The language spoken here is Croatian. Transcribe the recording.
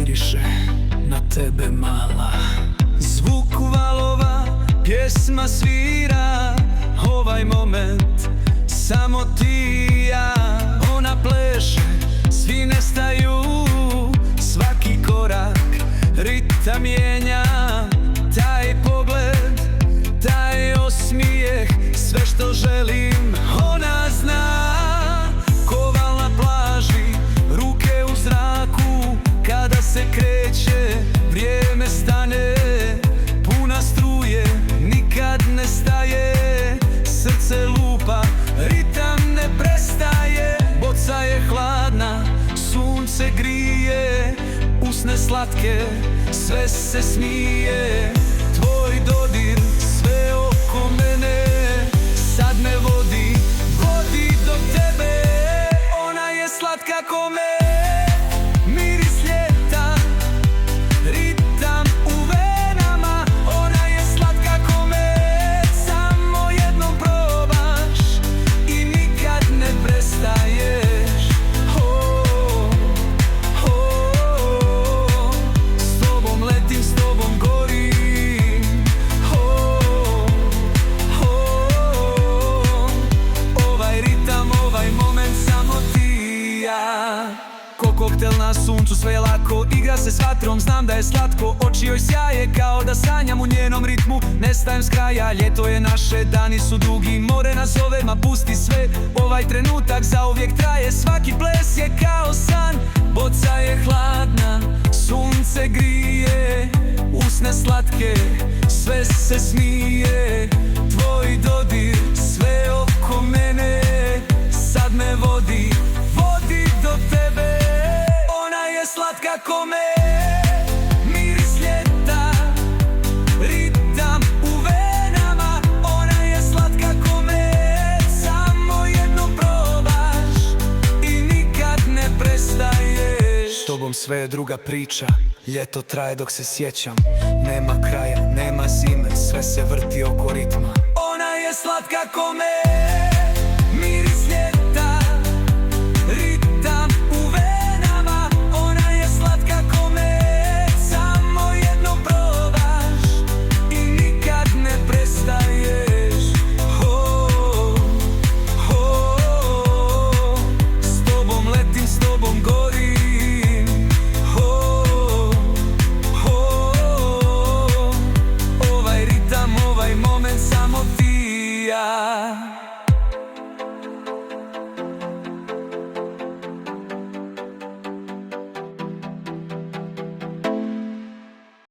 miriše na tebe mala. Zvuk valova, pjesma svira, ovaj moment samo ti i ja. Ona pleše, svi nestaju, svaki korak ritam mijenja. Taj pogled, taj osmijeh, sve što želim ona zna. Koval na plaži, ruke u zraku, kada se kreće, vrijeme stane. Puna struje, nikad ne staje, srce lupa, ritam ne prestaje. Boca je hladna, sunce grije, usne slatke, sve se smije. Tvoj dodir, sve oko mene, sad me vodi, vodi do tebe. Ona je slatka ko med, miris ljeta, ritam u venama. Ona je slatka ko med, samo jednom probaš i nikad ne prestaješ. S tobom letim, s tobom gorim. Ovaj ritam, ovaj moment, samo ti i ja. Ko koktel na suncu, sve je lako, igra se s vatrom, znam da je slatko. Oči joj sjaje kao da sanjam u njenom ritmu, nestajem s kraja. Ljeto je naše, dani su dugi, more nas zove, ma pusti sve. Ovaj trenutak zauvijek traje, svaki ples je kao san. Boca je hladna, sunce grije, usne slatke, sve se smije. Tvoj dodir, sve oko mene, sad me vodi, vodi do tebe. Ona je slatka ko med, miris ljeta, ritam u venama. Ona je slatka ko med, samo jednom probaš i nikad ne prestaješ. S tobom sve je druga priča, ljeto traje dok se sjećam. Nema kraja, nema zime, sve se vrti oko ritma. Ona je slatka ko med.